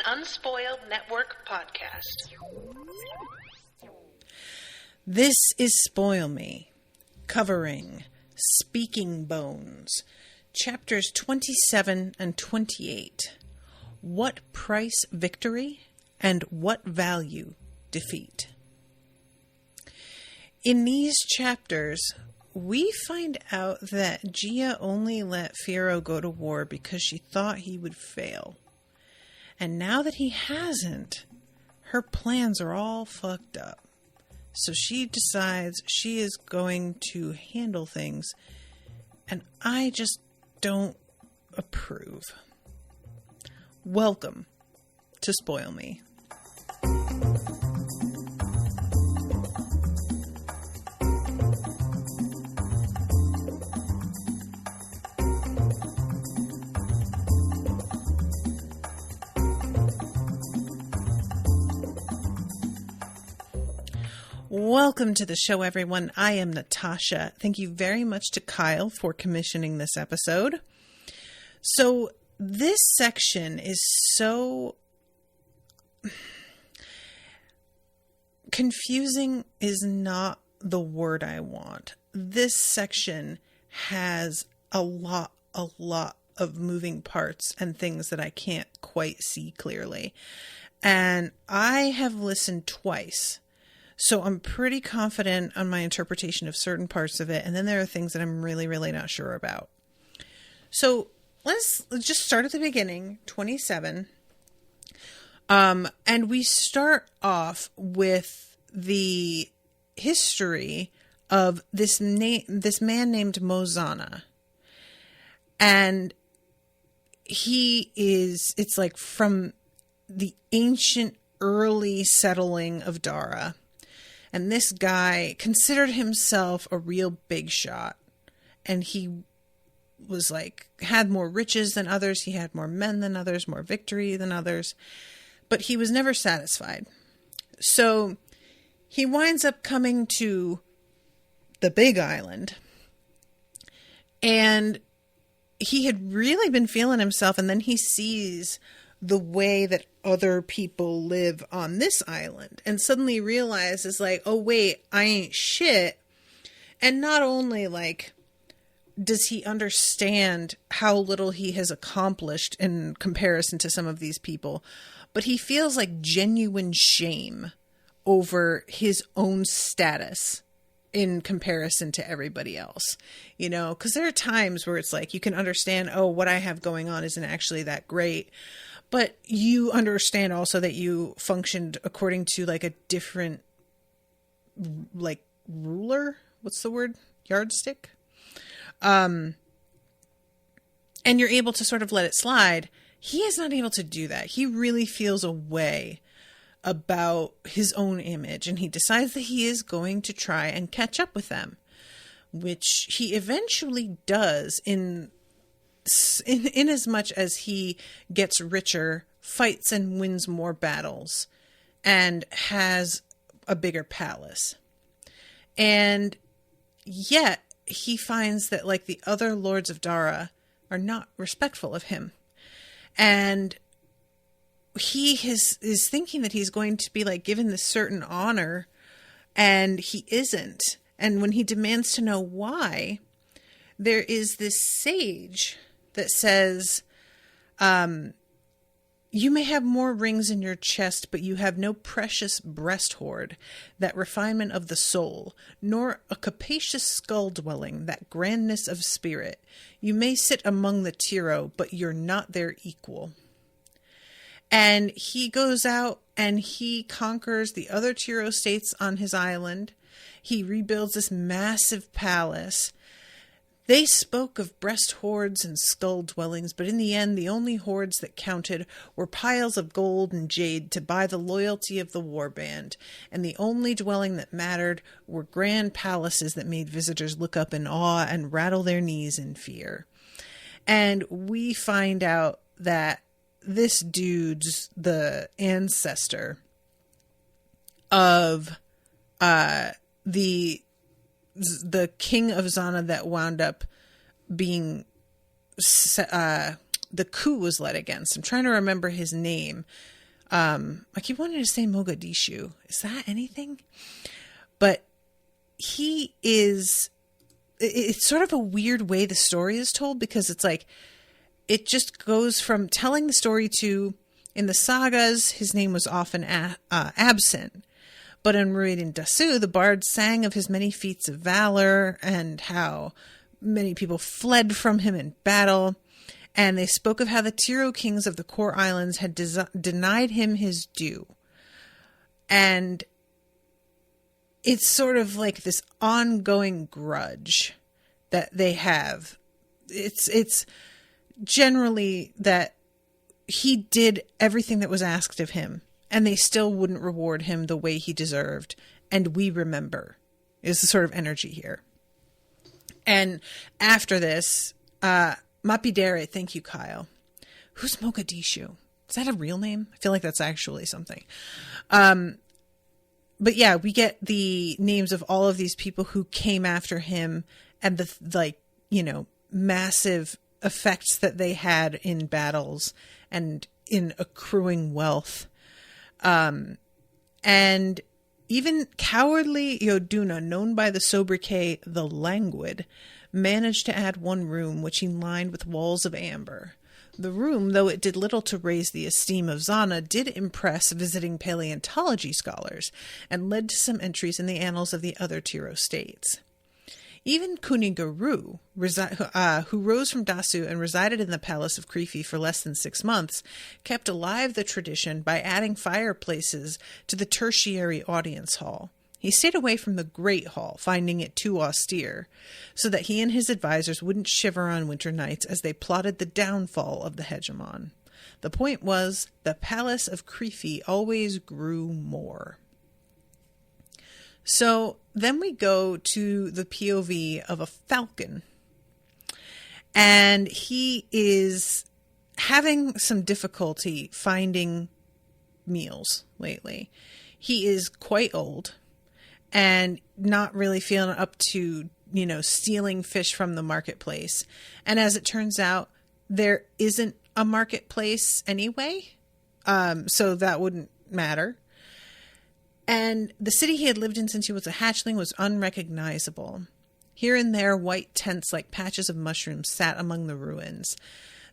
Unspoiled Network podcast. This is Spoil Me, covering Speaking Bones, chapters 27 and 28. What price victory and what value defeat? In these chapters, we find out that Gia only let Phyro go to war because she thought he would fail. And now that he hasn't, her plans are all fucked up. So she decides she is going to handle things, and I just don't approve. Welcome to Spoil Me. Welcome to the show, everyone. I am Natasha. Thank you very much to Kyle for commissioning this episode. So this section is so confusing is not the word I want. This section has a lot of moving parts and things that I can't quite see clearly. And I have listened twice. So I'm pretty confident on my interpretation of certain parts of it. And then there are things that I'm really not sure about. So let's just start at the beginning, 27. And we start off with the history of this man named Mozana. And it's like from the ancient early settling of Dara. And this guy considered himself a real big shot. And he was like, had more riches than others. He had more men than others, more victory than others. But he was never satisfied. So he winds up coming to the Big Island. And he had really been feeling himself. And then he sees the way that other people live on this island and suddenly realizes like, oh wait, I ain't shit. And not only like does he understand how little he has accomplished in comparison to some of these people, but he feels like genuine shame over his own status in comparison to everybody else, you know, because there are times where it's like you can understand, oh, what I have going on isn't actually that great. But you understand also that you functioned according to like a different, like ruler. What's the word? Yardstick. And you're able to sort of let it slide. He is not able to do that. He really feels a way about his own image. And he decides that he is going to try and catch up with them, which he eventually does in as much as he gets richer, fights and wins more battles, and has a bigger palace. And yet he finds that like the other lords of Dara are not respectful of him. And he is thinking that he's going to be like given this certain honor, and he isn't. And when he demands to know why, there is this sage that says, you may have more rings in your chest, but you have no precious breast hoard, that refinement of the soul, nor a capacious skull dwelling, that grandness of spirit. You may sit among the Phyro, but you're not their equal. And he goes out and he conquers the other Phyro states on his island. He rebuilds this massive palace. They spoke of breast hoards and skull dwellings, but in the end, the only hoards that counted were piles of gold and jade to buy the loyalty of the warband, and the only dwelling that mattered were grand palaces that made visitors look up in awe and rattle their knees in fear. And we find out that this dude's the ancestor of the king of Zana that wound up being the coup was led against. I'm trying to remember his name, I keep wanting to say Mogadishu. Is that anything? But he is, it's sort of a weird way the story is told, because it's like, it just goes from telling the story to, in the sagas, his name was often absent. But in Ruin Dasu, the bard sang of his many feats of valor and how many people fled from him in battle. And they spoke of how the Tiro kings of the core islands had denied him his due. And it's sort of like this ongoing grudge that they have. It's generally that he did everything that was asked of him, and they still wouldn't reward him the way he deserved. And we remember is the sort of energy here. And after this, Mapidere, thank you, Kyle. Who's Mogadishu? Is that a real name? I feel like that's actually something. But yeah, we get the names of all of these people who came after him, and the, massive effects that they had in battles and in accruing wealth. And even cowardly Yoduna, known by the sobriquet the Languid, managed to add one room which he lined with walls of amber. The room, though it did little to raise the esteem of Zana, did impress visiting paleontology scholars and led to some entries in the annals of the other Tiro states. Even Kunigaru, who rose from Dasu and resided in the palace of Krifi for less than 6 months, kept alive the tradition by adding fireplaces to the tertiary audience hall. He stayed away from the Great Hall, finding it too austere, so that he and his advisors wouldn't shiver on winter nights as they plotted the downfall of the hegemon. The point was, the palace of Krifi always grew more. So then we go to the POV of a falcon. And he is having some difficulty finding meals lately. He is quite old and not really feeling up to, stealing fish from the marketplace. And as it turns out, there isn't a marketplace anyway. So that wouldn't matter. And the city he had lived in since he was a hatchling was unrecognizable. Here and there, white tents like patches of mushrooms sat among the ruins.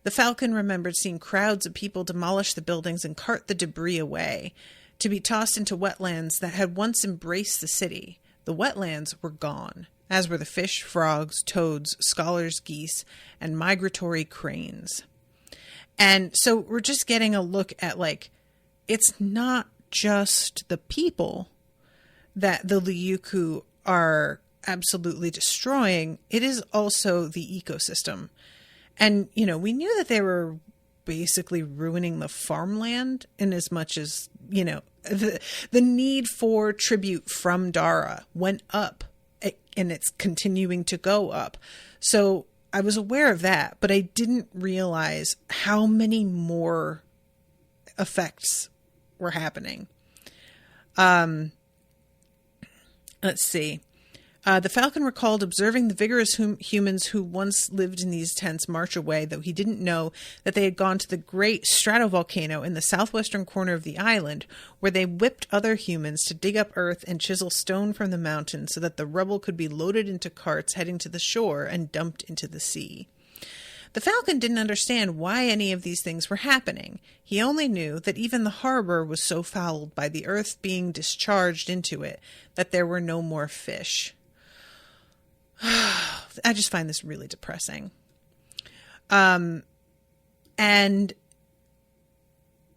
The falcon remembered seeing crowds of people demolish the buildings and cart the debris away, to be tossed into wetlands that had once embraced the city. The wetlands were gone, as were the fish, frogs, toads, scholars' geese, and migratory cranes. And so we're just getting a look at, it's not just the people that the Liuku are absolutely destroying. It is also the ecosystem. And, we knew that they were basically ruining the farmland in as much as, the need for tribute from Dara went up, and it's continuing to go up. So I was aware of that, but I didn't realize how many more effects were happening. Let's see. The falcon recalled observing the vigorous humans who once lived in these tents march away, though he didn't know that they had gone to the great stratovolcano in the southwestern corner of the island, where they whipped other humans to dig up earth and chisel stone from the mountain so that the rubble could be loaded into carts heading to the shore and dumped into the sea. The falcon didn't understand why any of these things were happening. He only knew that even the harbor was so fouled by the earth being discharged into it that there were no more fish. I just find this really depressing. And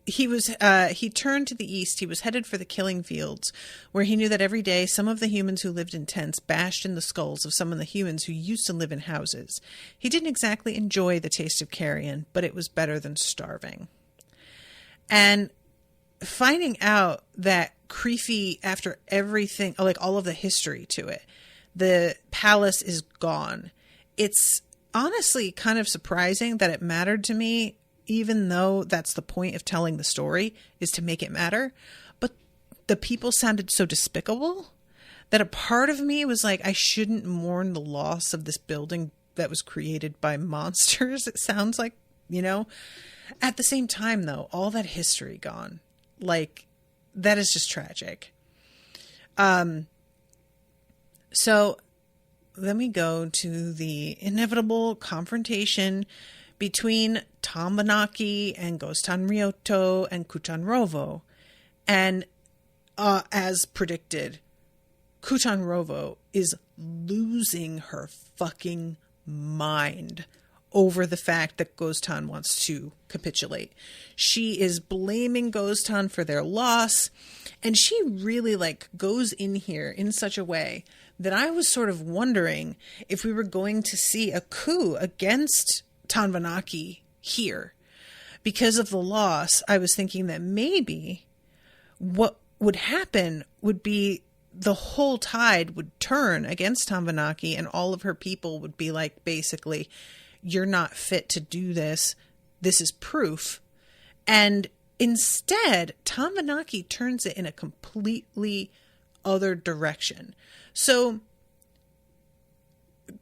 he turned to the east. He was headed for the killing fields, where he knew that every day some of the humans who lived in tents bashed in the skulls of some of the humans who used to live in houses. He didn't exactly enjoy the taste of carrion, but it was better than starving. And finding out that Krifi, after everything, all of the history to it, the palace is gone. It's honestly kind of surprising that it mattered to me, even though that's the point of telling the story, is to make it matter. But the people sounded so despicable that a part of me was like, I shouldn't mourn the loss of this building that was created by monsters. It sounds like, At the same time, though, all that history gone. Like, that is just tragic. So then we go to the inevitable confrontation between Tambanaki and Gostan Ryoto and Kutanrovo. And as predicted, Kutanrovo is losing her fucking mind over the fact that Gostan wants to capitulate. She is blaming Gostan for their loss, and she really like goes in here in such a way that I was sort of wondering if we were going to see a coup against Tanvanaki here. Because of the loss, I was thinking that maybe what would happen would be the whole tide would turn against Tanvanaki, and all of her people would be like, basically, you're not fit to do this. This is proof. And instead, Tanvanaki turns it in a completely other direction. So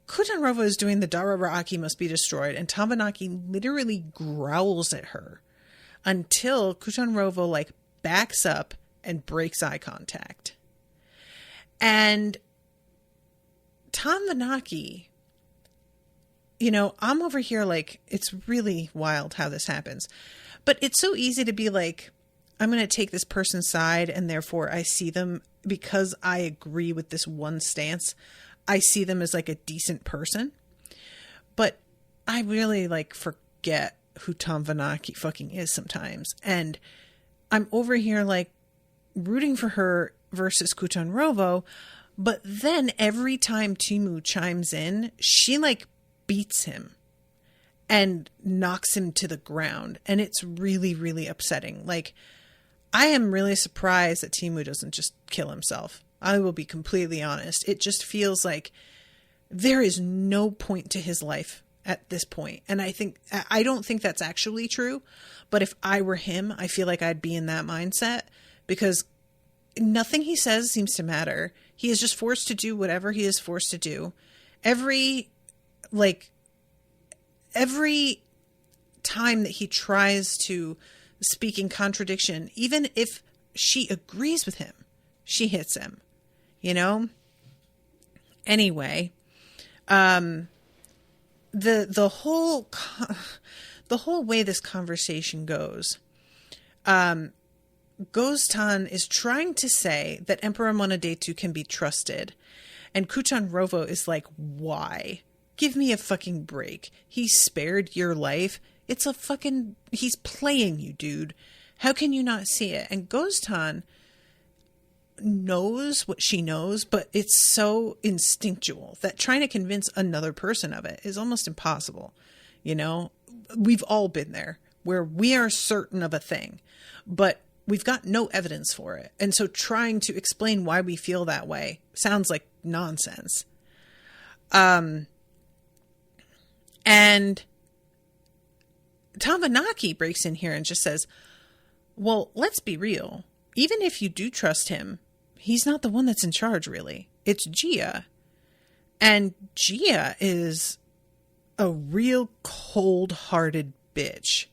Kutanrovo is doing the Dararaki must be destroyed, and Tanvanaki literally growls at her until Kutanrovo like backs up and breaks eye contact. And Tanvanaki, you know, I'm over here like, it's really wild how this happens. But it's so easy to be like, I'm going to take this person's side, and therefore I see them, because I agree with this one stance, I see them as like a decent person. But I really like forget who Tanvanaki fucking is sometimes. And I'm over here like rooting for her versus Kutanrovo. But then every time Timu chimes in, she like beats him and knocks him to the ground. And it's really, really upsetting. Like, I am really surprised that Timu doesn't just kill himself. I will be completely honest. It just feels like there is no point to his life at this point. And I don't think that's actually true. But if I were him, I feel like I'd be in that mindset, because nothing he says seems to matter. He is just forced to do whatever he is forced to do. Every time that he tries to speak in contradiction, even if she agrees with him, she hits him, you know? Anyway, the whole way this conversation goes, Gostan is trying to say that Emperor Monodetu can be trusted, and Kutanrovo is like, why? Give me a fucking break. He spared your life. He's playing you, dude. How can you not see it? And Gostan knows what she knows, but it's so instinctual that trying to convince another person of it is almost impossible. You know, we've all been there where we are certain of a thing, but we've got no evidence for it. And so trying to explain why we feel that way sounds like nonsense. And Tanvanaki breaks in here and just says, well, let's be real. Even if you do trust him, he's not the one that's in charge, really. It's Gia. And Gia is a real cold-hearted bitch.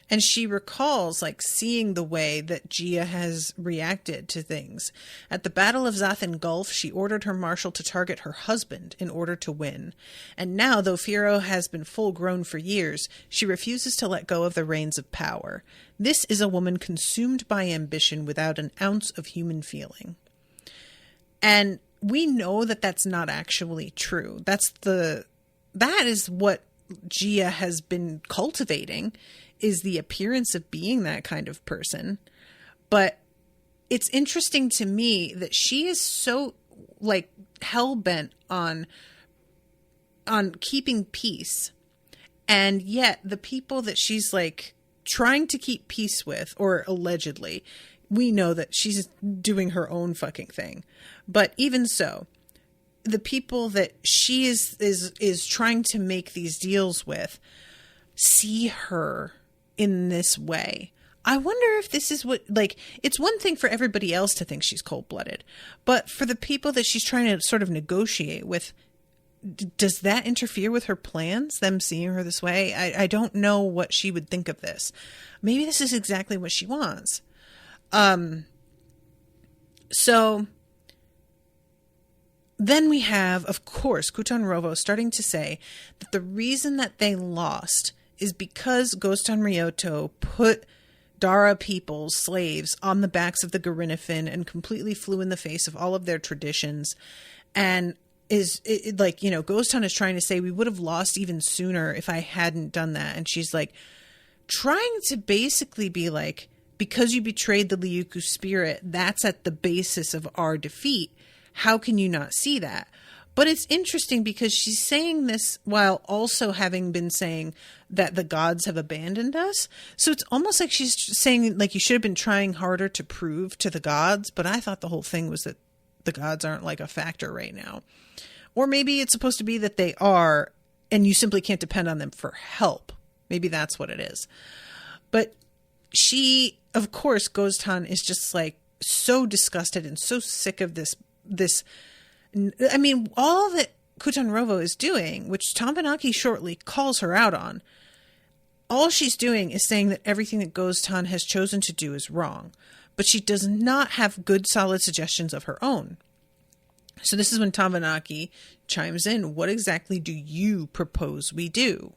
And she recalls, like, seeing the way that Gia has reacted to things. At the Battle of Zathan Gulf, she ordered her marshal to target her husband in order to win. And now, though Phyro has been full-grown for years, she refuses to let go of the reins of power. This is a woman consumed by ambition without an ounce of human feeling. And we know that that's not actually true. That is what Gia has been cultivating, is the appearance of being that kind of person. But it's interesting to me that she is so like hell-bent on keeping peace, and yet the people that she's like trying to keep peace with, or allegedly, we know that she's doing her own fucking thing. But even so, the people that she is trying to make these deals with see her in this way. I wonder if this is what, like, it's one thing for everybody else to think she's cold-blooded, but for the people that she's trying to sort of negotiate with, does that interfere with her plans, them seeing her this way? I don't know what she would think of this. Maybe this is exactly what she wants. So then we have, of course, Kutan Rovo starting to say that the reason that they lost is because Gostan Ryoto put Dara people's slaves on the backs of the Garinafin and completely flew in the face of all of their traditions. And Gostan is trying to say we would have lost even sooner if I hadn't done that. And she's like trying to basically be like, because you betrayed the Liuku spirit, that's at the basis of our defeat. How can you not see that? But it's interesting because she's saying this while also having been saying that the gods have abandoned us. So it's almost like she's saying, like, you should have been trying harder to prove to the gods. But I thought the whole thing was that the gods aren't like a factor right now. Or maybe it's supposed to be that they are, and you simply can't depend on them for help. Maybe that's what it is. But she, of course, Gostan is just like so disgusted and so sick of this. I mean, all that Kutan Rovo is doing, which Tambanaki shortly calls her out on, all she's doing is saying that everything that Gostan has chosen to do is wrong. But she does not have good, solid suggestions of her own. So this is when Tambanaki chimes in, what exactly do you propose we do?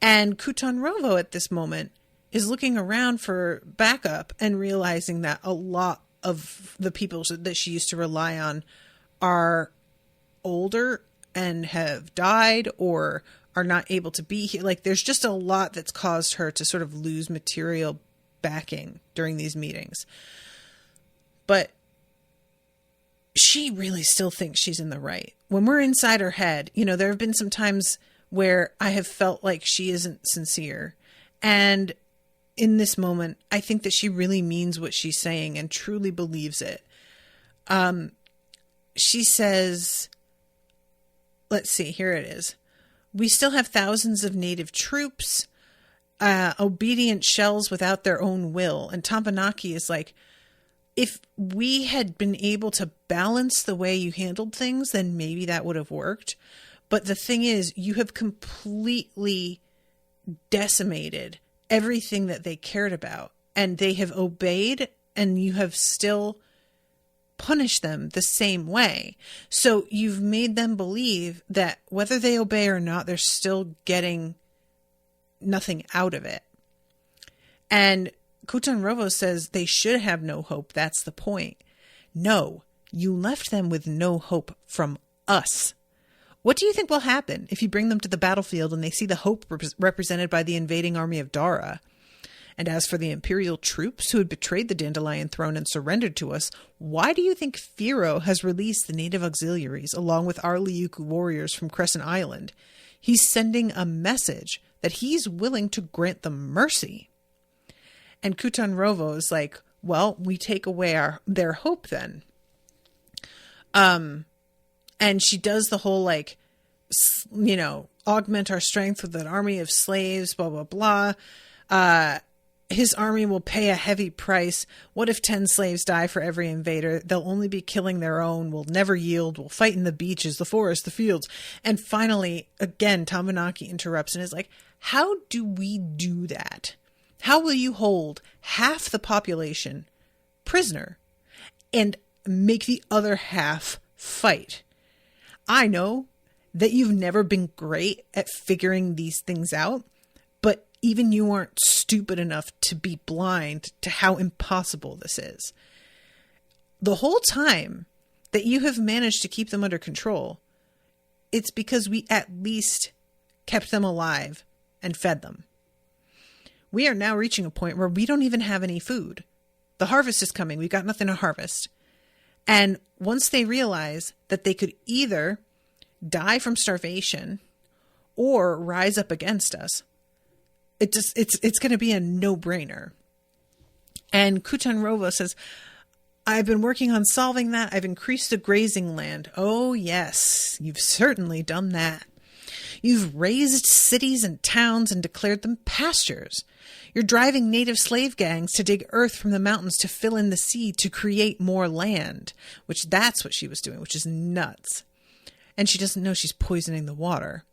And Kutan Rovo at this moment is looking around for backup and realizing that a lot of the people that she used to rely on are older and have died or are not able to be here. Like, there's just a lot that's caused her to sort of lose material backing during these meetings. But she really still thinks she's in the right. When we're inside her head, there have been some times where I have felt like she isn't sincere. And in this moment, I think that she really means what she's saying and truly believes it. She says, let's see, here it is. We still have thousands of native troops, obedient shells without their own will. And Tambanaki is like, if we had been able to balance the way you handled things, then maybe that would have worked. But the thing is, you have completely decimated everything that they cared about, and they have obeyed, and you have still punished them the same way. So you've made them believe that whether they obey or not, they're still getting nothing out of it. And Kutan Rovo says they should have no hope. That's the point. No, you left them with no hope from us. What do you think will happen if you bring them to the battlefield and they see the hope represented by the invading army of Dara? And as for the imperial troops who had betrayed the Dandelion throne and surrendered to us, why do you think Phyro has released the native auxiliaries along with our Liuku warriors from Crescent Island? He's sending a message that he's willing to grant them mercy. And Kutan Rovo is like, well, we take away their hope then. And she does the whole, like, augment our strength with an army of slaves, blah, blah, blah. His army will pay a heavy price. What if 10 slaves die for every invader? They'll only be killing their own. We'll never yield. We'll fight in the beaches, the forests, the fields. And finally, again, Tambanaki interrupts and is like, how do we do that? How will you hold half the population prisoner and make the other half fight? I know that you've never been great at figuring these things out, but even you aren't stupid enough to be blind to how impossible this is. The whole time that you have managed to keep them under control, it's because we at least kept them alive and fed them. We are now reaching a point where we don't even have any food. The harvest is coming. We've got nothing to harvest. And once they realize that they could either die from starvation or rise up against us, it's going to be a no-brainer. And Kutan Rovo says, I've been working on solving that. I've increased the grazing land. Oh, yes, you've certainly done that. You've raised cities and towns and declared them pastures. You're driving native slave gangs to dig earth from the mountains to fill in the sea to create more land, which that's what she was doing, which is nuts. And she doesn't know she's poisoning the water.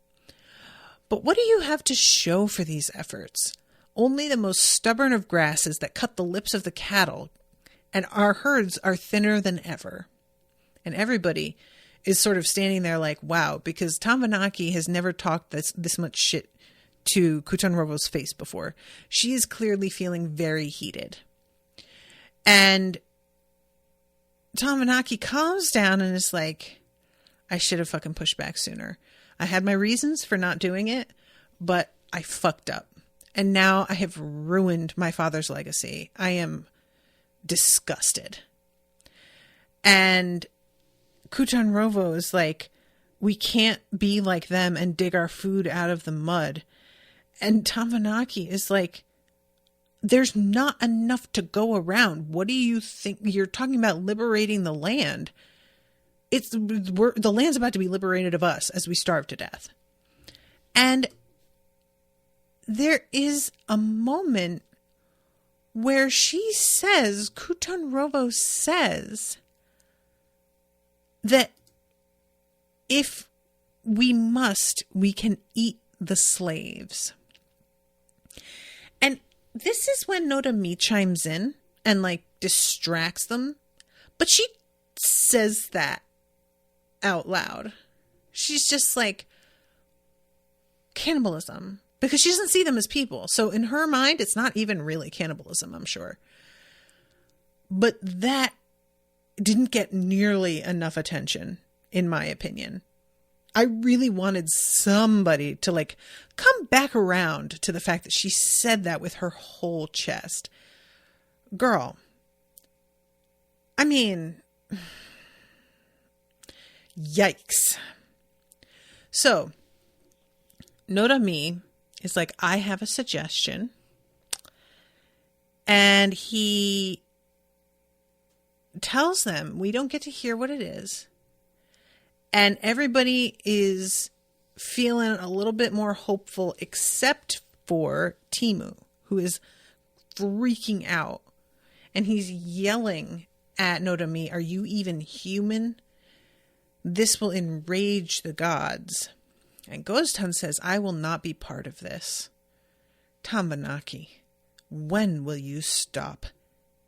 But what do you have to show for these efforts? only the most stubborn of grasses that cut the lips of the cattle, and our herds are thinner than ever. And everybody is sort of standing there like, wow, because Tamanaki has never talked this much shit to Kutanrovo's face before. She is clearly feeling very heated. And Tamanaki calms down and is like, I should have fucking pushed back sooner. I had my reasons for not doing it, but I fucked up. And now I have ruined my father's legacy. I am disgusted. And Kutanrovo is like, we can't be like them and dig our food out of the mud. And Tamanaki is like, there's not enough to go around. What do you think? You're talking about liberating the land. The land's about to be liberated of us as we starve to death. And there is a moment where Kutanrovo says that if we must, we can eat the slaves. And this is when Nodami chimes in and like distracts them. But she says that out loud. She's just like, cannibalism. Because she doesn't see them as people. So in her mind, it's not even really cannibalism, I'm sure. But that didn't get nearly enough attention, in my opinion. I really wanted somebody to like come back around to the fact that she said that with her whole chest. Girl. I mean, yikes. So, Nodami is like, I have a suggestion. And he tells them, we don't get to hear what it is. And everybody is feeling a little bit more hopeful, except for Timu, who is freaking out. And he's yelling at Nodami, are you even human? This will enrage the gods. And Goztan says, I will not be part of this. Tamanaki, when will you stop?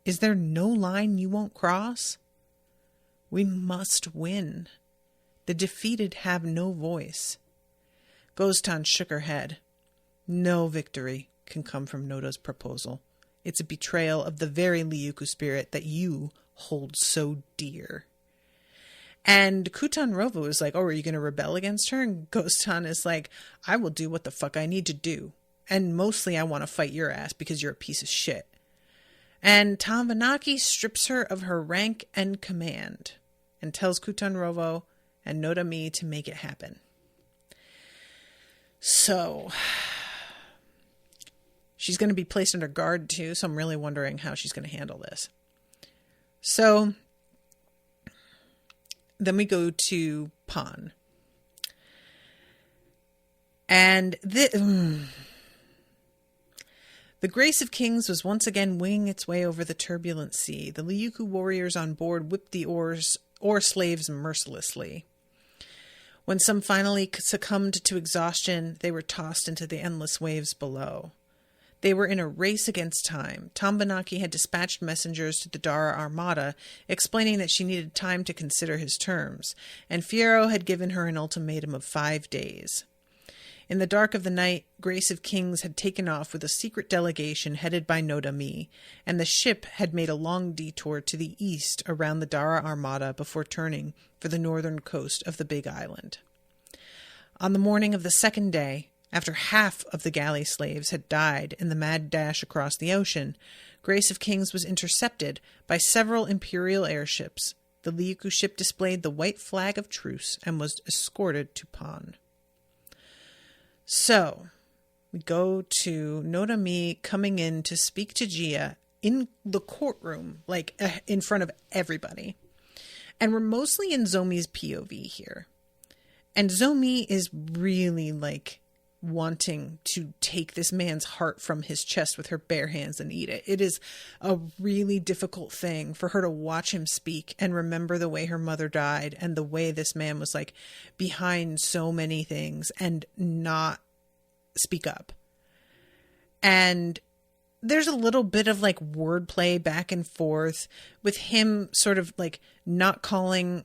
Is there no line you won't cross? We must win. The defeated have no voice. Goztan shook her head. No victory can come from Noda's proposal. It's a betrayal of the very Liuku spirit that you hold so dear. And Kutanrovo is like, oh, are you going to rebel against her? And Goztan is like, I will do what the fuck I need to do. And mostly I want to fight your ass because you're a piece of shit. And Tamanaki strips her of her rank and command and tells Kutanrovo and Nodami to make it happen. So she's going to be placed under guard too, so I'm really wondering how she's going to handle this. So then we go to Pan. And the Grace of Kings was once again winging its way over the turbulent sea. The Liuku warriors on board whipped the oar slaves mercilessly. When some finally succumbed to exhaustion, they were tossed into the endless waves below. They were in a race against time. Tamanaki had dispatched messengers to the Dara Armada, explaining that she needed time to consider his terms, and Phyro had given her an ultimatum of 5 days. In the dark of the night, Grace of Kings had taken off with a secret delegation headed by Nodami, and the ship had made a long detour to the east around the Dara Armada before turning for the northern coast of the Big Island. On the morning of the second day, after half of the galley slaves had died in the mad dash across the ocean, Grace of Kings was intercepted by several Imperial airships. The Liuku ship displayed the white flag of truce and was escorted to Pan. So, we go to Nodami coming in to speak to Gia in the courtroom, like in front of everybody. And we're mostly in Zomi's POV here. And Zomi is really like wanting to take this man's heart from his chest with her bare hands and eat it. It is a really difficult thing for her to watch him speak and remember the way her mother died and the way this man was like behind so many things and not speak up. And there's a little bit of like wordplay back and forth with him sort of like not calling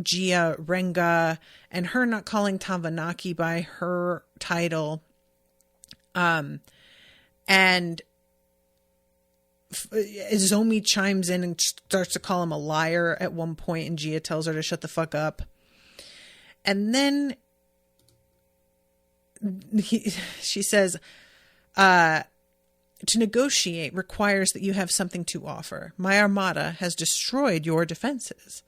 Gia Renga and her not calling Tavanaki by her title. And Zomi chimes in and starts to call him a liar at one point, and Gia tells her to shut the fuck up. And then she says, to negotiate requires that you have something to offer. My armada has destroyed your defenses.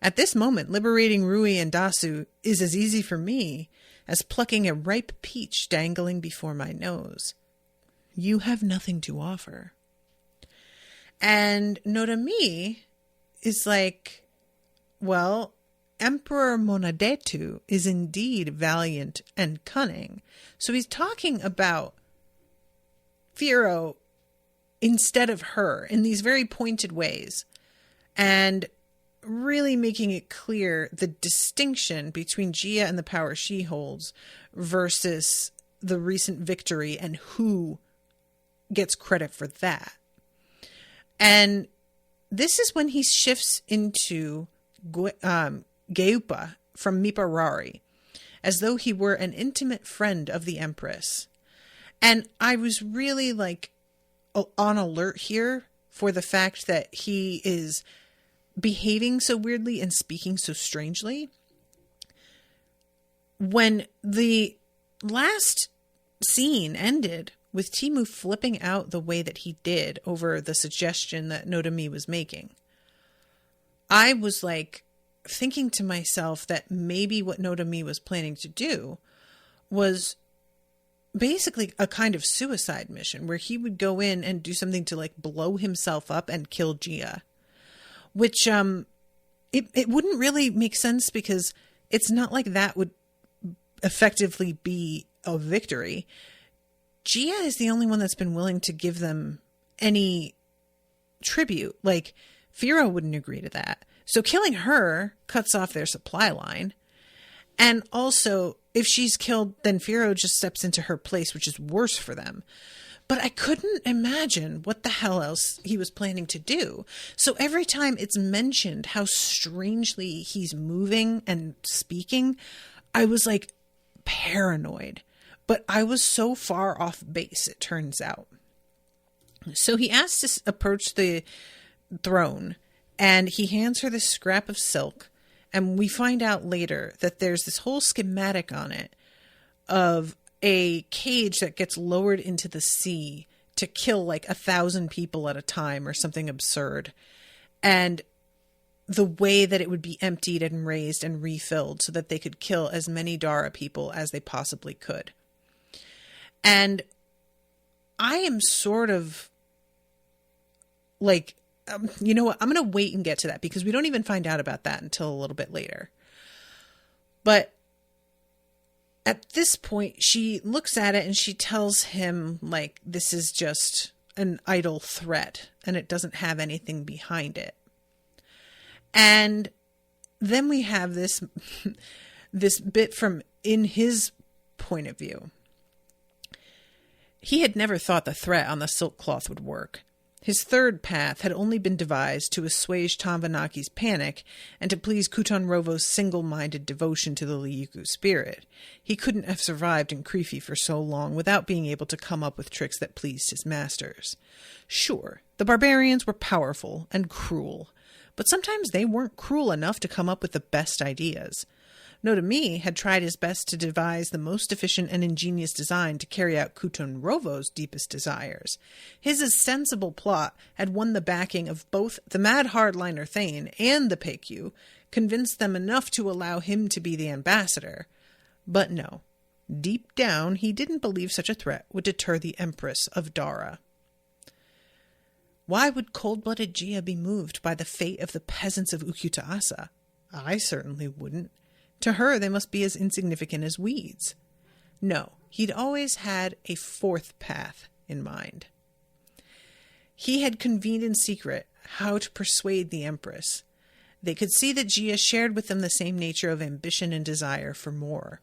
At this moment, liberating Rui and Dasu is as easy for me as plucking a ripe peach dangling before my nose. You have nothing to offer. And Norami is like, well, Emperor Monadetu is indeed valiant and cunning. So he's talking about Phyro instead of her in these very pointed ways, and really making it clear the distinction between Gia and the power she holds versus the recent victory and who gets credit for that. And this is when he shifts into Geupa from Miparari, as though he were an intimate friend of the Empress. And I was really like on alert here for the fact that he is behaving so weirdly and speaking so strangely. When the last scene ended with Timu flipping out the way that he did over the suggestion that Norami was making, I was like thinking to myself that maybe what Norami was planning to do was basically a kind of suicide mission where he would go in and do something to like blow himself up and kill Gia, which it wouldn't really make sense because it's not like that would effectively be a victory. Gia is the only one that's been willing to give them any tribute. Like, Phyro wouldn't agree to that. So killing her cuts off their supply line. And also, if she's killed, then Phyro just steps into her place, which is worse for them. But I couldn't imagine what the hell else he was planning to do. So every time it's mentioned how strangely he's moving and speaking, I was like paranoid. But I was so far off base, it turns out. So he asks to approach the throne, and he hands her this scrap of silk. And we find out later that there's this whole schematic on it of a cage that gets lowered into the sea to kill like 1,000 people at a time or something absurd. And the way that it would be emptied and raised and refilled so that they could kill as many Dara people as they possibly could. And I am sort of like, you know what? I'm going to wait and get to that because we don't even find out about that until a little bit later. But at this point, she looks at it and she tells him, like, this is just an idle threat and it doesn't have anything behind it. And then we have this, this bit from in his point of view. He had never thought the threat on the silk cloth would work. His third path had only been devised to assuage Tamvanaki's panic and to please Kuton-Rovo's single-minded devotion to the Liyuku spirit. He couldn't have survived in Krifi for so long without being able to come up with tricks that pleased his masters. Sure, the barbarians were powerful and cruel, but sometimes they weren't cruel enough to come up with the best ideas. Norami had tried his best to devise the most efficient and ingenious design to carry out Kuton-Rovo's deepest desires. His ostensible plot had won the backing of both the mad hardliner Thane and the Peikyu, convinced them enough to allow him to be the ambassador. But no, deep down he didn't believe such a threat would deter the Empress of Dara. Why would cold-blooded Gia be moved by the fate of the peasants of Ukyuta-Asa? I certainly wouldn't. To her, they must be as insignificant as weeds. No, he'd always had a fourth path in mind. He had convened in secret how to persuade the Empress. They could see that Gia shared with them the same nature of ambition and desire for more.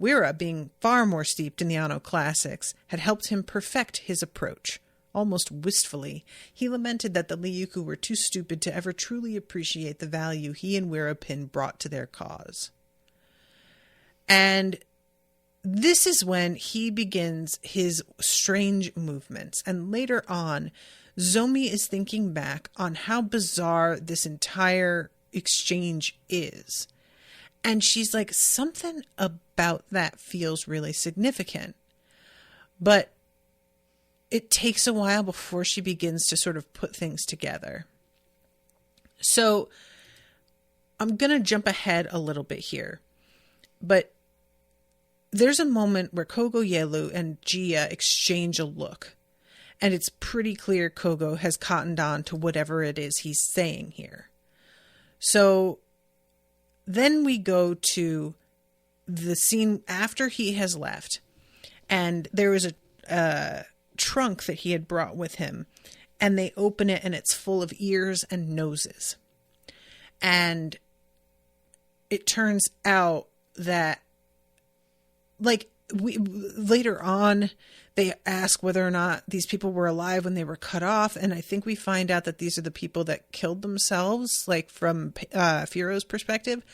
Wira, being far more steeped in the Anno classics, had helped him perfect his approach. Almost wistfully, he lamented that the Liuku were too stupid to ever truly appreciate the value he and Wirapin brought to their cause. And this is when he begins his strange movements. And later on, Zomi is thinking back on how bizarre this entire exchange is. And she's like, something about that feels really significant. But it takes a while before she begins to sort of put things together. So I'm going to jump ahead a little bit here. But there's a moment where Kogo Yelu and Gia exchange a look. And it's pretty clear Kogo has cottoned on to whatever it is he's saying here. So then we go to the scene after he has left. And there was a trunk that he had brought with him, and they open it and it's full of ears and noses. And it turns out that, like, later on they ask whether or not these people were alive when they were cut off, and I think we find out that these are the people that killed themselves, like from Phyro's perspective.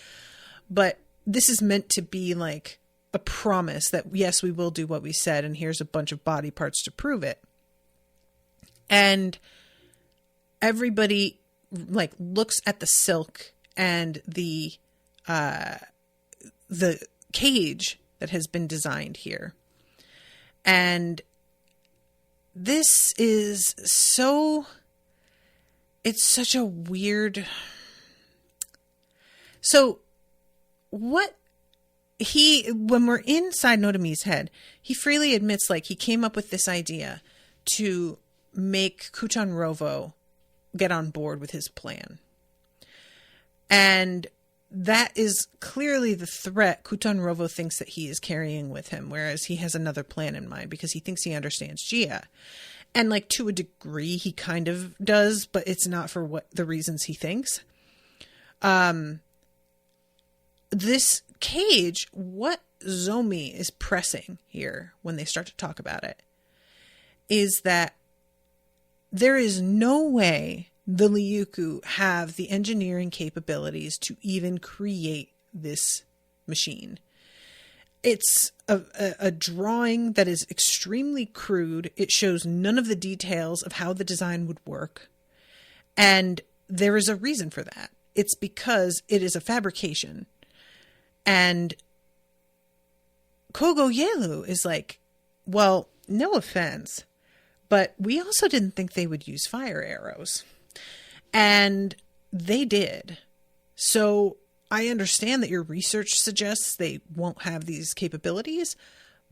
But this is meant to be like a promise that, yes, we will do what we said, and here's a bunch of body parts to prove it. And everybody like looks at the silk and the cage that has been designed here. And this is it's such a weird. So what when we're inside Notomi's head, he freely admits, like, he came up with this idea to make Kutan Rovo get on board with his plan. And that is clearly the threat Kutan Rovo thinks that he is carrying with him, whereas he has another plan in mind because he thinks he understands Gia. And, like, to a degree, he kind of does, but it's not for what the reasons he thinks. This cage, what Zomi is pressing here when they start to talk about it, is that there is no way the Liuku have the engineering capabilities to even create this machine. It's a drawing that is extremely crude. It shows none of the details of how the design would work. And there is a reason for that. It's because it is a fabrication. And Kogo Yelu is like, well, no offense, but we also didn't think they would use fire arrows. And they did. So I understand that your research suggests they won't have these capabilities,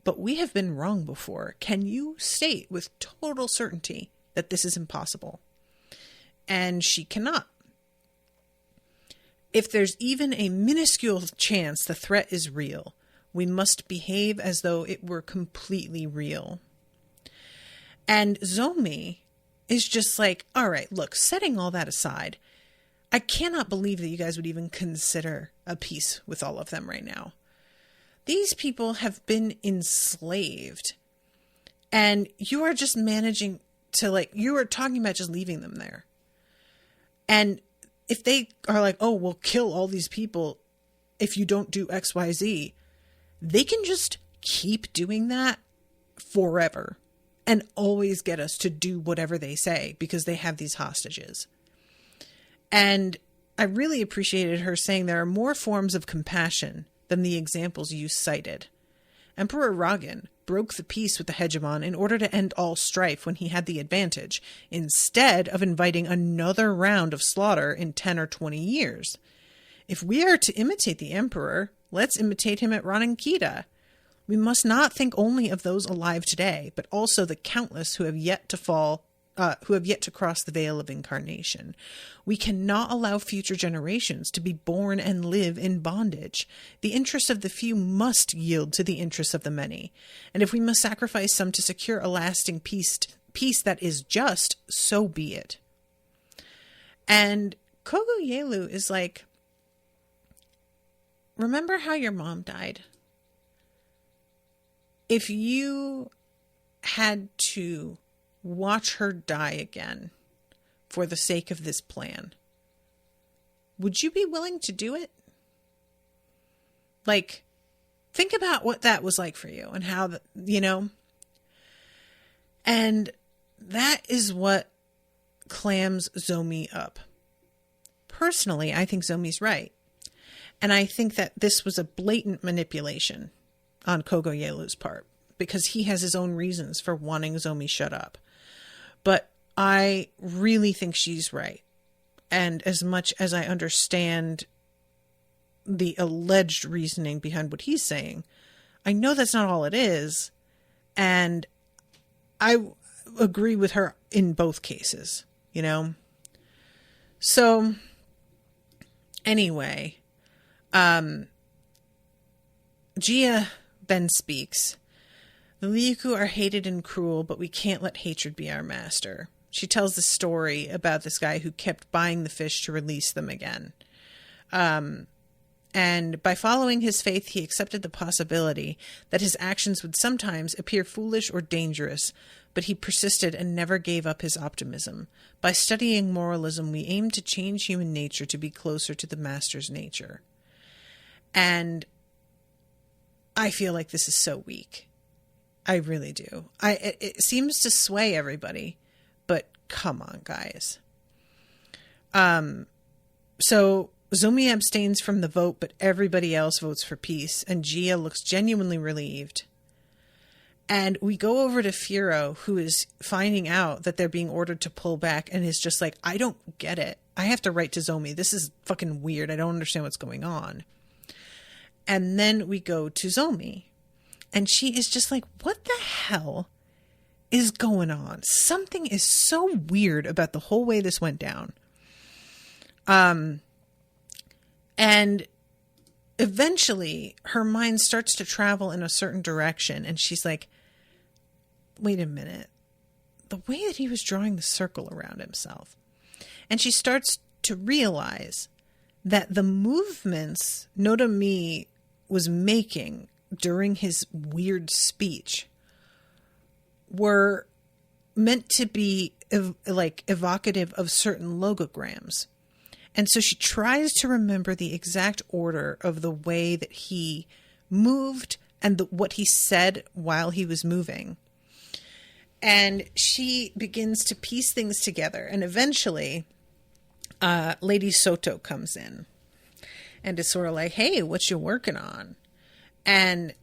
but we have been wrong before. Can you state with total certainty that this is impossible? And she cannot. If there's even a minuscule chance the threat is real, we must behave as though it were completely real. And Zomi is just like, all right, look, setting all that aside, I cannot believe that you guys would even consider a peace with all of them right now. These people have been enslaved, and you are just managing to, like, you are talking about just leaving them there. And if they are like, oh, we'll kill all these people if you don't do X, Y, Z, they can just keep doing that forever and always get us to do whatever they say because they have these hostages. And I really appreciated her saying there are more forms of compassion than the examples you cited. Emperor Ragan broke the peace with the hegemon in order to end all strife when he had the advantage, instead of inviting another round of slaughter in 10 or 20 years. If we are to imitate the emperor, let's imitate him at Ranankita. We must not think only of those alive today, but also the countless who have yet to cross the veil of incarnation. We cannot allow future generations to be born and live in bondage. The interests of the few must yield to the interests of the many. And if we must sacrifice some to secure a lasting peace that is just, so be it. And Kogo Yelu is like, remember how your mom died? if you had to watch her die again for the sake of this plan, would you be willing to do it? Like, think about what that was like for you and how, and that is what clams Zomi up. Personally, I think Zomi's right. And I think that this was a blatant manipulation on Kogoyelu's part, because he has his own reasons for wanting Zomi shut up. But I really think she's right. And as much as I understand the alleged reasoning behind what he's saying, I know that's not all it is. And I agree with her in both cases, So, anyway, Gia then speaks. The Ryuku are hated and cruel, but we can't let hatred be our master. She tells the story about this guy who kept buying the fish to release them again. And by following his faith, he accepted the possibility that his actions would sometimes appear foolish or dangerous, but he persisted and never gave up his optimism. By studying moralism, we aim to change human nature to be closer to the master's nature. And I feel like this is so weak. I really do. It seems to sway everybody, but come on, guys. So Zomi abstains from the vote, but everybody else votes for peace, and Gia looks genuinely relieved. And we go over to Phyro, who is finding out that they're being ordered to pull back, and is just like, I don't get it. I have to write to Zomi. This is fucking weird. I don't understand what's going on. And then we go to Zomi, and she is just like, what the hell is going on? Something is so weird about the whole way this went down. And eventually her mind starts to travel in a certain direction, and she's like, wait a minute. The way that he was drawing the circle around himself. And she starts to realize that the movements Nodomi was making during his weird speech were meant to be evocative of certain logograms. And so she tries to remember the exact order of the way that he moved and what he said while he was moving. And she begins to piece things together. And eventually, Lady Soto comes in and is sort of like, hey, what you working on? And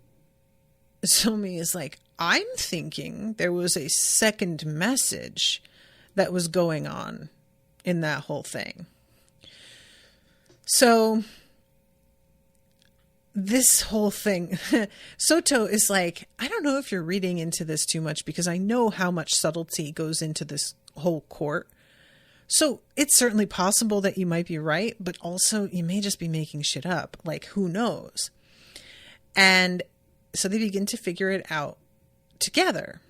Zomi is like, I'm thinking there was a second message that was going on in that whole thing. So this whole thing, Soto is like, I don't know if you're reading into this too much, because I know how much subtlety goes into this whole court. So it's certainly possible that you might be right, but also you may just be making shit up. Like, who knows? And so they begin to figure it out together.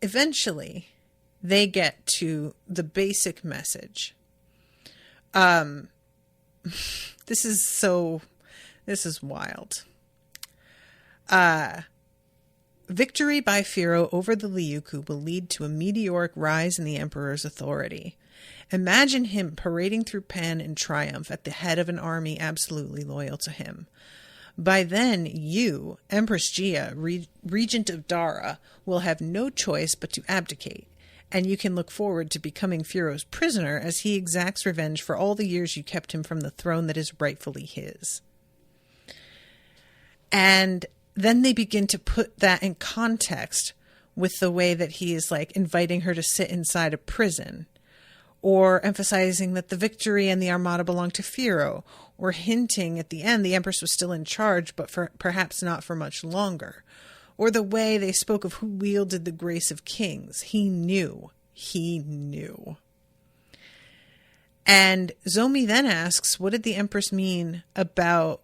Eventually, they get to the basic message. This is wild. Victory by Phyro over the Ryuku will lead to a meteoric rise in the Emperor's authority. Imagine him parading through Pan in triumph at the head of an army absolutely loyal to him. By then, you, Empress Gia, regent of Dara, will have no choice but to abdicate, and you can look forward to becoming Phyro's prisoner as he exacts revenge for all the years you kept him from the throne that is rightfully his. And then they begin to put that in context with the way that he is like inviting her to sit inside a prison, or emphasizing that the victory and the armada belong to Phyro, or hinting at the end the Empress was still in charge, but perhaps not for much longer. Or the way they spoke of who wielded the grace of kings. He knew. And Zomi then asks, what did the Empress mean about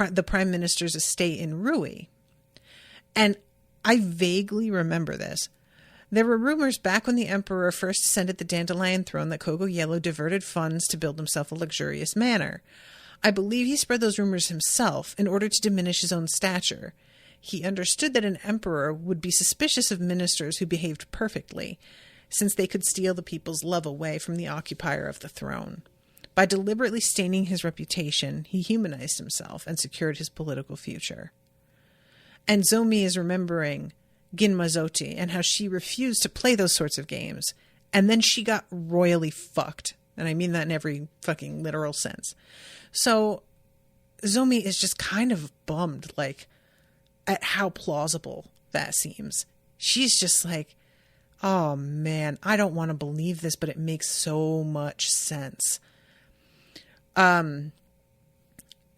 the Prime Minister's estate in Rui? And I vaguely remember this. There were rumors back when the Emperor first ascended the Dandelion throne that Kogoyelo diverted funds to build himself a luxurious manor. I believe he spread those rumors himself in order to diminish his own stature. He understood that an emperor would be suspicious of ministers who behaved perfectly, since they could steal the people's love away from the occupier of the throne. By deliberately staining his reputation, he humanized himself and secured his political future. And Zomi is remembering Ginmazoti and how she refused to play those sorts of games. And then she got royally fucked. And I mean that in every fucking literal sense. So Zomi is just kind of bummed, like, at how plausible that seems. She's just like, oh man, I don't want to believe this, but it makes so much sense.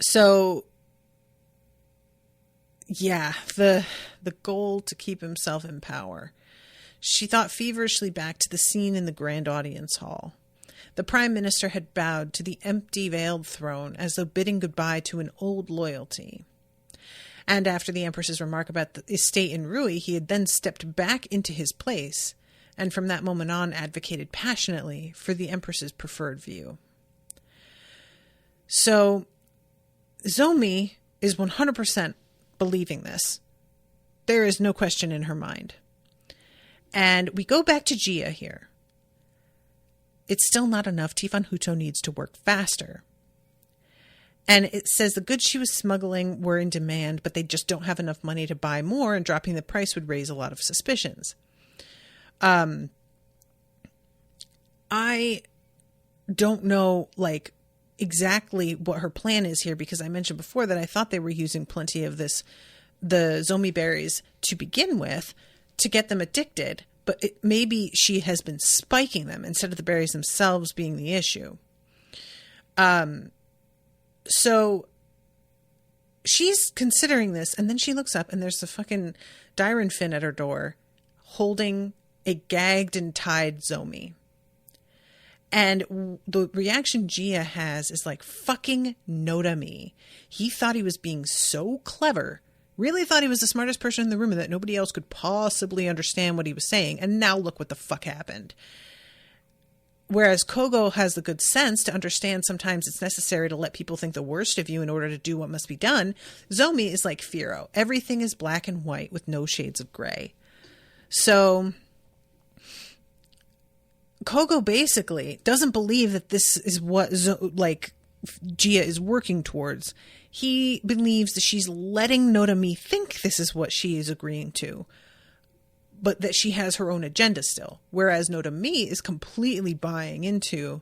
So yeah, the goal to keep himself in power. She thought feverishly back to the scene in the grand audience hall. The prime minister had bowed to the empty veiled throne as though bidding goodbye to an old loyalty. And after the empress's remark about the estate in Rui, he had then stepped back into his place, and from that moment on advocated passionately for the empress's preferred view. So Zomi is 100% believing this. There is no question in her mind. And we go back to Gia here. It's still not enough. Tifan Huto needs to work faster. And it says the goods she was smuggling were in demand, but they just don't have enough money to buy more, and dropping the price would raise a lot of suspicions. I don't know, like, exactly what her plan is here, because I mentioned before that I thought they were using plenty of the Zomi berries to begin with to get them addicted, but maybe she has been spiking them instead of the berries themselves being the issue. So she's considering this, and then she looks up and there's the fucking Dyron Finn at her door holding a gagged and tied Zomi. And the reaction Gia has is like, fucking Noda me. He thought he was being so clever, really thought he was the smartest person in the room and that nobody else could possibly understand what he was saying. And now look what the fuck happened. Whereas Kogo has the good sense to understand sometimes it's necessary to let people think the worst of you in order to do what must be done. Zomi is like Phyro. Everything is black and white with no shades of gray. So Kogo basically doesn't believe that this is what Gia is working towards. He believes that she's letting Nodami think this is what she is agreeing to, but that she has her own agenda still. Whereas Zomi is completely buying into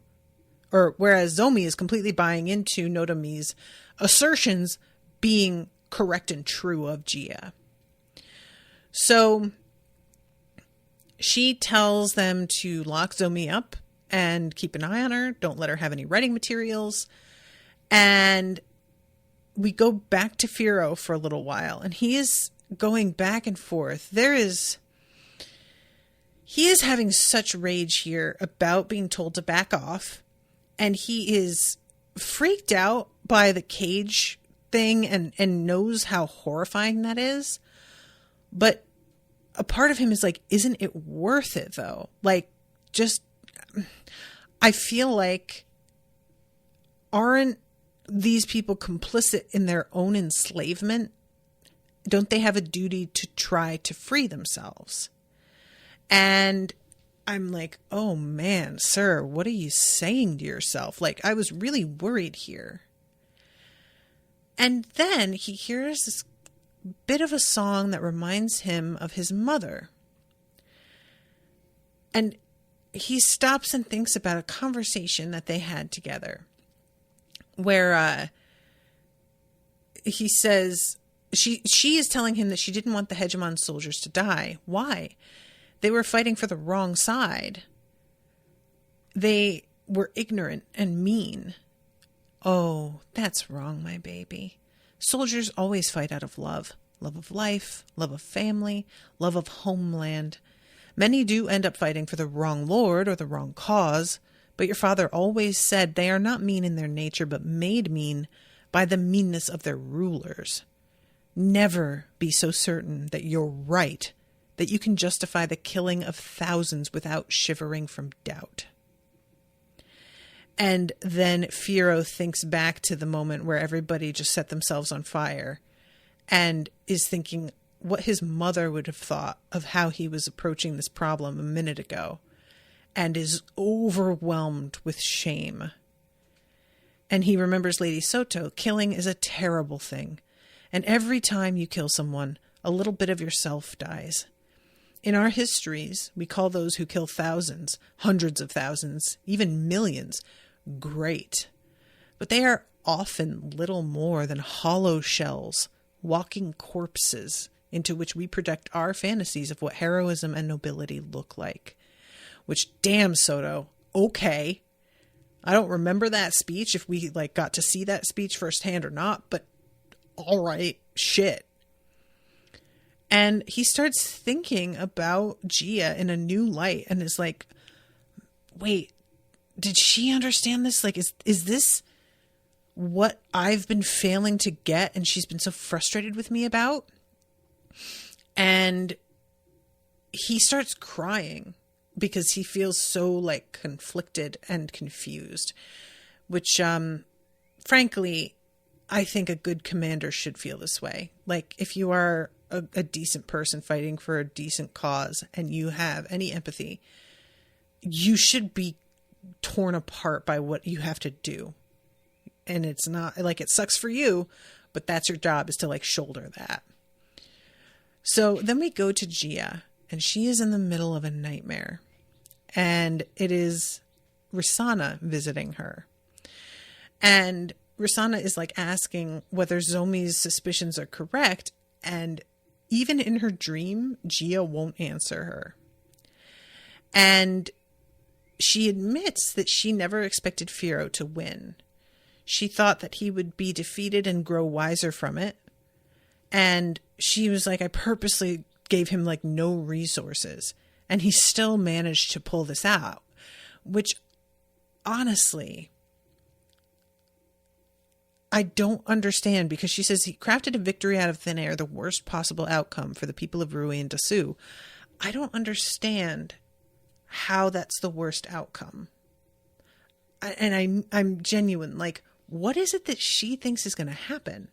Nodami's assertions being correct and true of Gia. So she tells them to lock Zomi up and keep an eye on her. Don't let her have any writing materials. And we go back to Phyro for a little while, and he is going back and forth. He is having such rage here about being told to back off, and he is freaked out by the cage thing and knows how horrifying that is. But a part of him is like, isn't it worth it though? Like, just, I feel like, aren't these people complicit in their own enslavement? Don't they have a duty to try to free themselves? And I'm like, oh man, sir, what are you saying to yourself? Like, I was really worried here. And then he hears this bit of a song that reminds him of his mother. And he stops and thinks about a conversation that they had together where he says she is telling him that she didn't want the hegemon soldiers to die. Why? They were fighting for the wrong side. They were ignorant and mean. Oh, that's wrong, my baby. Soldiers always fight out of love. Love of life, love of family, love of homeland. Many do end up fighting for the wrong lord or the wrong cause, but your father always said they are not mean in their nature, but made mean by the meanness of their rulers. Never be so certain that you're right, that you can justify the killing of thousands without shivering from doubt. And then Phyro thinks back to the moment where everybody just set themselves on fire and is thinking what his mother would have thought of how he was approaching this problem a minute ago, and is overwhelmed with shame. And he remembers Lady Soto, killing is a terrible thing. And every time you kill someone, a little bit of yourself dies. In our histories, we call those who kill thousands, hundreds of thousands, even millions, great. But they are often little more than hollow shells, walking corpses into which we project our fantasies of what heroism and nobility look like. Which, damn, Soto, okay. I don't remember that speech, if we got to see that speech firsthand or not, but all right, shit. And he starts thinking about Gia in a new light and is like, wait, did she understand this? Is this what I've been failing to get and she's been so frustrated with me about? And he starts crying because he feels so conflicted and confused, which, frankly, I think a good commander should feel this way. If you are a decent person fighting for a decent cause and you have any empathy, you should be torn apart by what you have to do. And it's not it sucks for you, but that's your job, is to shoulder that. So then we go to Gia, and she is in the middle of a nightmare, and it is Risana visiting her. And Risana is asking whether Zomi's suspicions are correct. And even in her dream, Gia won't answer her. And she admits that she never expected Phyro to win. She thought that he would be defeated and grow wiser from it. And she was like, I purposely gave him no resources. And he still managed to pull this out. Which, honestly, I don't understand, because she says he crafted a victory out of thin air, the worst possible outcome for the people of Rui and Dasu. I don't understand how that's the worst outcome. I'm genuine. What is it that she thinks is going to happen?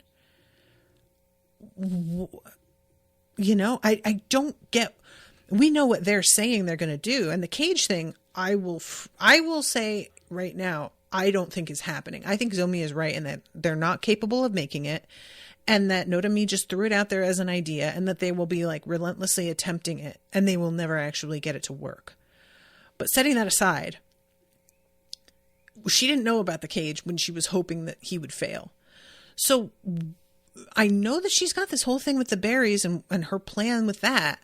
I don't get. We know what they're saying they're going to do, and the cage thing, I will say right now, I don't think is happening. I think Zomi is right in that they're not capable of making it, and that Notami just threw it out there as an idea, and that they will be relentlessly attempting it, and they will never actually get it to work. But setting that aside, she didn't know about the cage when she was hoping that he would fail. So I know that she's got this whole thing with the berries and her plan with that,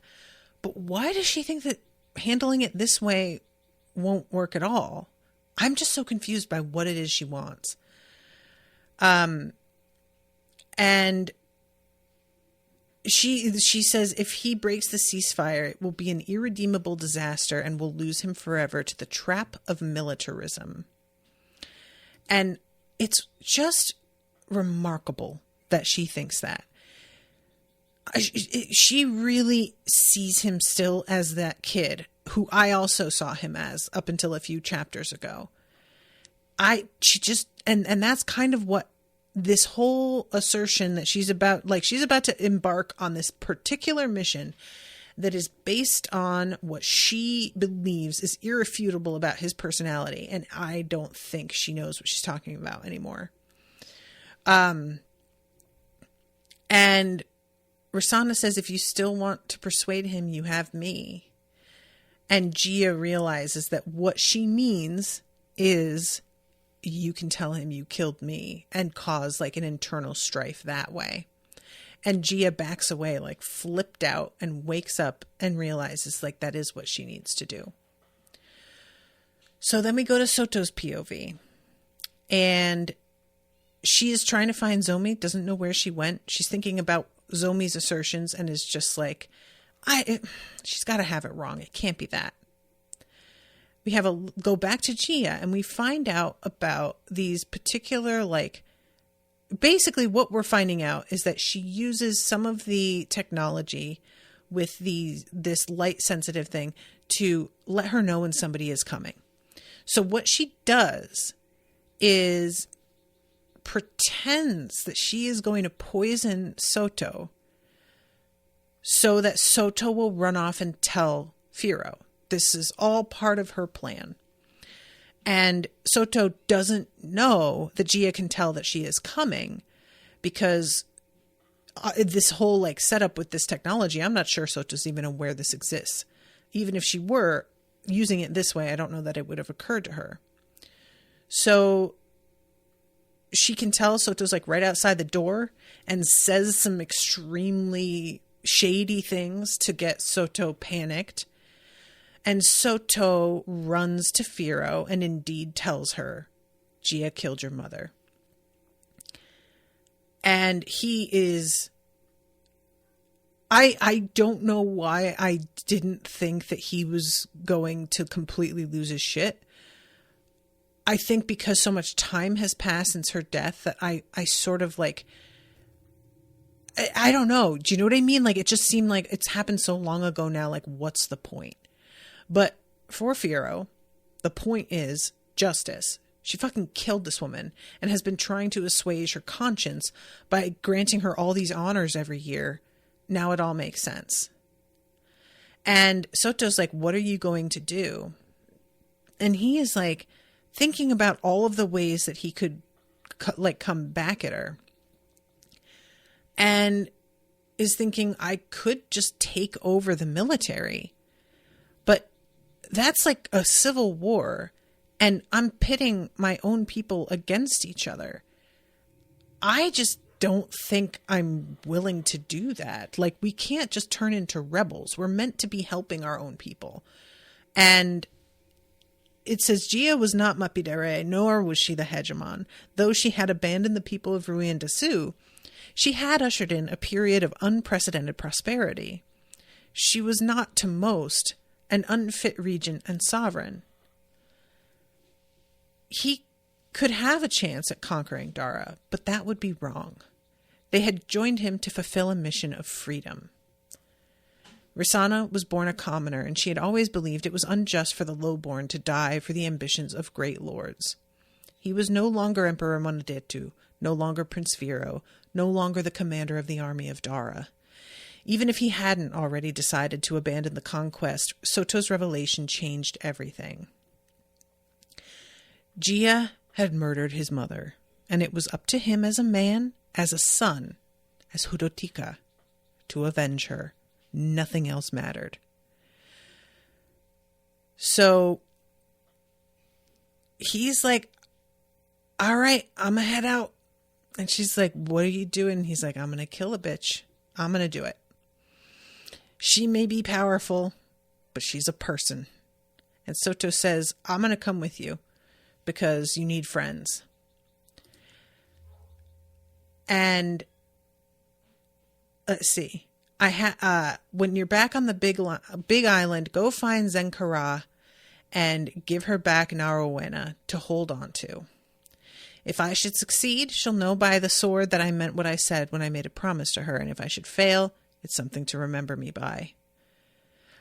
but why does she think that handling it this way won't work at all? I'm just so confused by what it is she wants. And she says if he breaks the ceasefire, it will be an irredeemable disaster and will lose him forever to the trap of militarism. And it's just remarkable that she thinks that. She really sees him still as that kid who I also saw him as up until a few chapters ago. And that's kind of what this whole assertion that she's about to embark on this particular mission that is based on what she believes is irrefutable about his personality. And I don't think she knows what she's talking about anymore. And Risana says, if you still want to persuade him, you have me. And Gia realizes that what she means is you can tell him you killed me and cause an internal strife that way. And Gia backs away, flipped out, and wakes up and realizes that is what she needs to do. So then we go to Soto's POV, and she is trying to find Zomi, doesn't know where she went. She's thinking about Zomi's assertions and is just she's got to have it wrong. It can't be that. We go back to Gia, and we find out about these particular, basically what we're finding out is that she uses some of the technology with this light sensitive thing to let her know when somebody is coming. So what she does is pretends that she is going to poison Soto so that Soto will run off and tell Phyro. This is all part of her plan. And Soto doesn't know that Gia can tell that she is coming because this whole like setup with this technology, I'm not sure Soto's even aware this exists. Even if she were using it this way, I don't know that it would have occurred to her. So she can tell Soto's like right outside the door and says some extremely shady things to get Soto panicked. And Soto runs to Phyro and indeed tells her, Gia killed your mother. And he is... I don't know why I didn't think that he was going to completely lose his shit. I think because so much time has passed since her death that I sort of like... I don't know. Do you know what I mean? Like, it just seemed like it's happened so long ago now. Like, what's the point? But for Phyro, the point is justice. She fucking killed this woman and has been trying to assuage her conscience by granting her all these honors every year. Now it all makes sense. And Soto's like, what are you going to do? And he is like thinking about all of the ways that he could like come back at her. And is thinking, I could just take over the military. But that's like a civil war. And I'm pitting my own people against each other. I just don't think I'm willing to do that. Like, we can't just turn into rebels. We're meant to be helping our own people. And it says, Gia was not Mapidere, nor was she the hegemon. Though she had abandoned the people of Rui and Dasu, she had ushered in a period of unprecedented prosperity. She was not, to most, an unfit regent and sovereign. He could have a chance at conquering Dara, but that would be wrong. They had joined him to fulfill a mission of freedom. Risana was born a commoner, and she had always believed it was unjust for the lowborn to die for the ambitions of great lords. He was no longer Emperor Monodetu, no longer Prince Phyro, no longer the commander of the army of Dara. Even if he hadn't already decided to abandon the conquest, Soto's revelation changed everything. Gia had murdered his mother, and it was up to him as a man, as a son, as Hudotika, to avenge her. Nothing else mattered. So he's like, all right, I'm gonna head out. And she's like, what are you doing? He's like, I'm gonna kill a bitch. I'm gonna do it. She may be powerful, but she's a person. And Soto says, I'm gonna come with you because you need friends. And let's see. When you're back on the big island, go find Zenkara and give her back Narowena to hold on to. If I should succeed, she'll know by the sword that I meant what I said when I made a promise to her, and if I should fail, it's something to remember me by.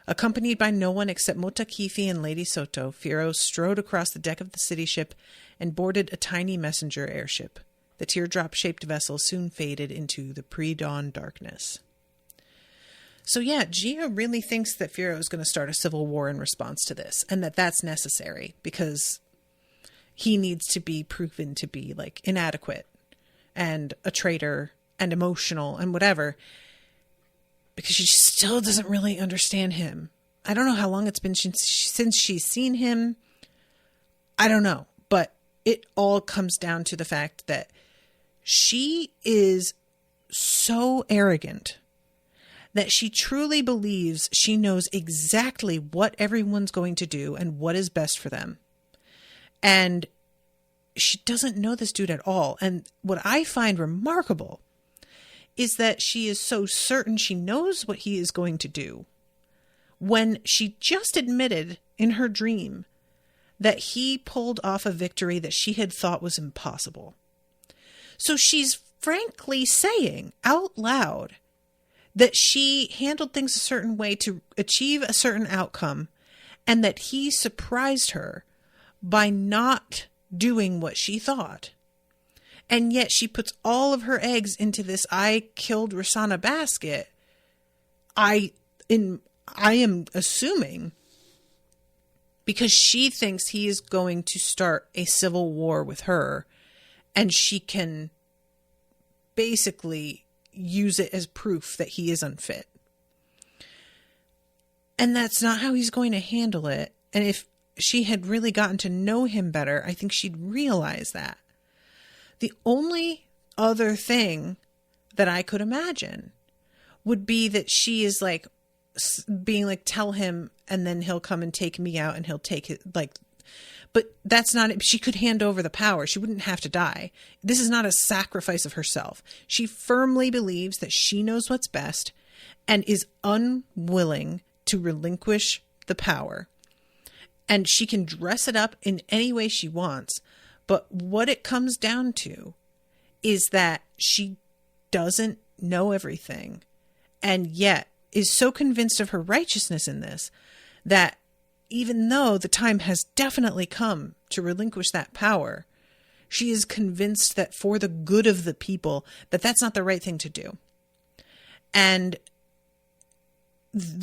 Accompanied by no one except Motakifi and Lady Soto, Phyro strode across the deck of the city ship and boarded a tiny messenger airship. The teardrop-shaped vessel soon faded into the pre-dawn darkness. So yeah, Gia really thinks that Phyro is going to start a civil war in response to this, and that that's necessary because he needs to be proven to be like inadequate and a traitor and emotional and whatever, because she still doesn't really understand him. I don't know how long it's been since she's seen him. I don't know, but it all comes down to the fact that she is so arrogant that she truly believes she knows exactly what everyone's going to do and what is best for them. And she doesn't know this dude at all. And what I find remarkable is that she is so certain she knows what he is going to do when she just admitted in her dream that he pulled off a victory that she had thought was impossible. So she's frankly saying out loud that she handled things a certain way to achieve a certain outcome, and that he surprised her by not doing what she thought. And yet she puts all of her eggs into this "I killed Rosanna" basket. I am assuming because she thinks he is going to start a civil war with her, and she can basically use it as proof that he is unfit. And that's not how he's going to handle it. And if she had really gotten to know him better, I think she'd realize that. The only other thing that I could imagine would be that she is like being like, tell him, and then he'll come and take me out, and he'll take it, like, but that's not it. She could hand over the power. She wouldn't have to die. This is not a sacrifice of herself. She firmly believes that she knows what's best and is unwilling to relinquish the power. And she can dress it up in any way she wants. But what it comes down to is that she doesn't know everything, and yet is so convinced of her righteousness in this that even though the time has definitely come to relinquish that power, she is convinced that for the good of the people, that that's not the right thing to do. And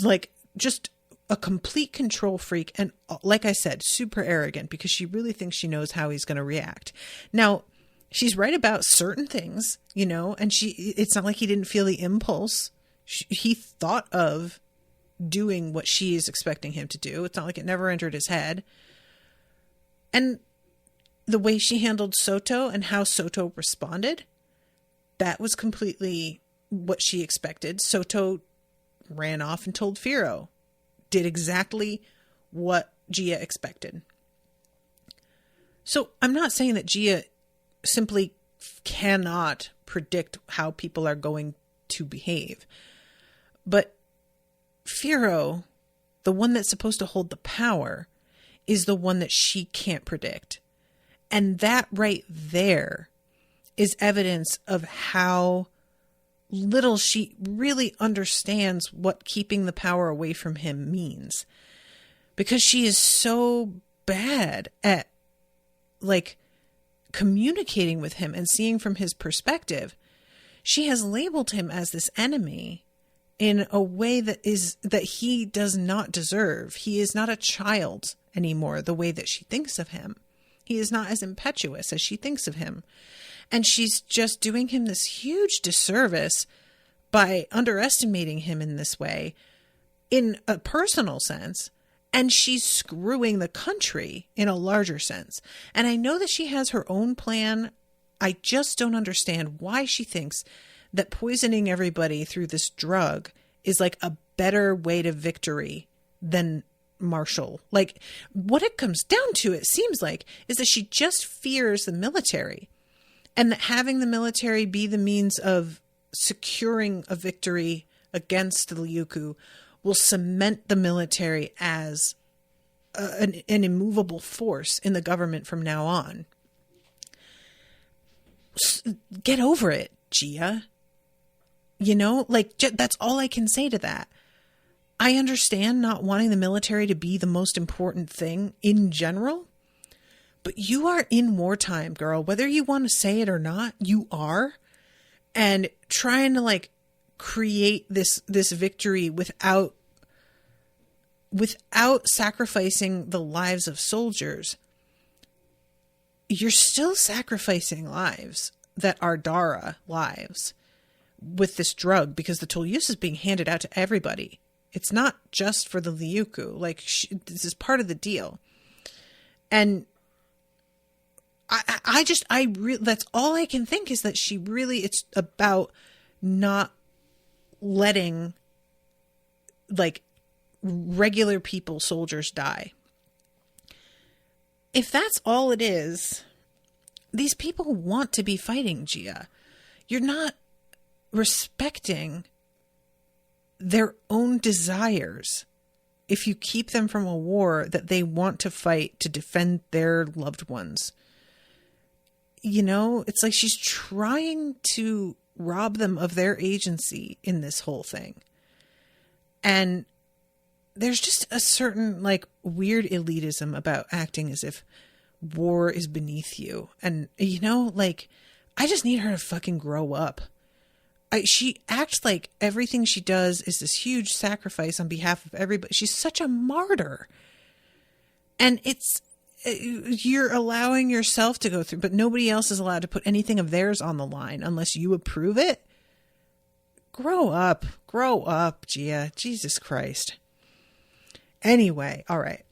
like, just a complete control freak. And like I said, super arrogant, because she really thinks she knows how he's going to react. Now, she's right about certain things, you know, and it's not like he didn't feel the impulse. He thought of doing what she is expecting him to do. It's not like it never entered his head. And the way she handled Soto and how Soto responded, that was completely what she expected. Soto ran off and told Phyro, did exactly what Gia expected. So I'm not saying that Gia simply cannot predict how people are going to behave. But Phyro, the one that's supposed to hold the power, is the one that she can't predict. And that right there is evidence of how little she really understands what keeping the power away from him means. Because she is so bad at, like, communicating with him and seeing from his perspective. She has labeled him as this enemy in a way that he does not deserve. He is not a child anymore, the way that she thinks of him. He is not as impetuous as she thinks of him. And she's just doing him this huge disservice by underestimating him in this way, in a personal sense. And she's screwing the country in a larger sense. And I know that she has her own plan. I just don't understand why she thinks that poisoning everybody through this drug is like a better way to victory than martial. Like, what it comes down to, it seems like, is that she just fears the military, and that having the military be the means of securing a victory against the Liuku will cement the military as an immovable force in the government from now on. Get over it, Gia. You know, like, that's all I can say to that. I understand not wanting the military to be the most important thing in general, but you are in wartime, girl. Whether you want to say it or not, you are. And trying to, like, create this victory without sacrificing the lives of soldiers, you're still sacrificing lives that are Dara lives with this drug, because the Toulouse is being handed out to everybody. It's not just for the Liuku. Like, this is part of the deal. And that's all I can think, is that she really, it's about not letting, like, regular people, soldiers, die. If that's all it is, these people want to be fighting, Gia. You're not respecting their own desires if you keep them from a war that they want to fight to defend their loved ones. You know, it's like she's trying to rob them of their agency in this whole thing. And there's just a certain, like, weird elitism about acting as if war is beneath you. And, you know, like, I just need her to fucking grow up. She acts like everything she does is this huge sacrifice on behalf of everybody. She's such a martyr. And you're allowing yourself to go through, but nobody else is allowed to put anything of theirs on the line unless you approve it. Grow up, Gia. Jesus Christ. Anyway, all right.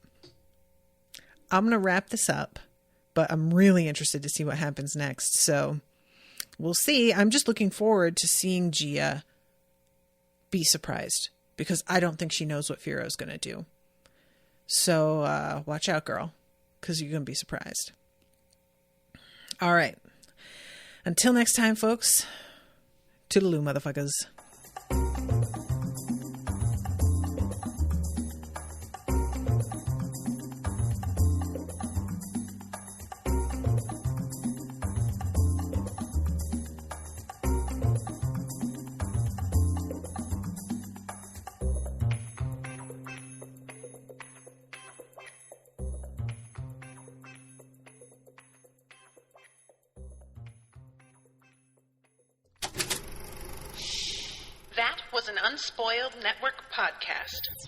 I'm going to wrap this up, but I'm really interested to see what happens next. So we'll see. I'm just looking forward to seeing Gia be surprised because I don't think she knows what Phyro's going to do. So watch out, girl, because you're going to be surprised. All right. Until next time, folks. Toodaloo, motherfuckers. That was an Unspoiled Network podcast.